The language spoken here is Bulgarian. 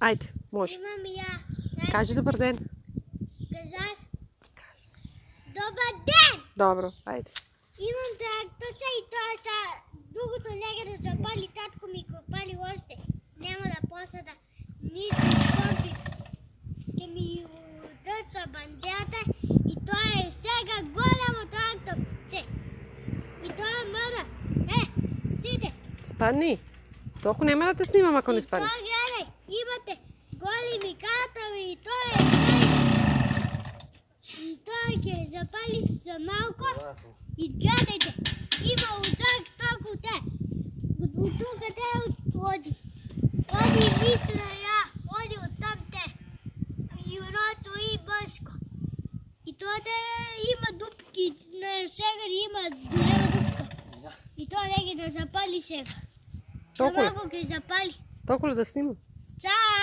Айде, може. Имам и я. Кажи добър ден. Казах. Добър ден! Добро, айде. Имам трактора и той са другото нега да запали, татко ми го пали още. Няма да посада нищо, защото ще ми дадат са бандерата и той е сега голямо тракторче. И той е мъда. Сиде. Спадни. Толкова няма да те снимам, ако не И спадни. той гледай, имате големи катари и той е и той ще запали за малко. И гледайте, има отзак толкова те. От тук те оди. Оди мисля я, оди оттам те. Юното и бъшко. И той има дупки, на сега има голяма дупка. И той не ги да запали сега. Толкова? Само го ги запали. Толкова ли да снимам? Чао!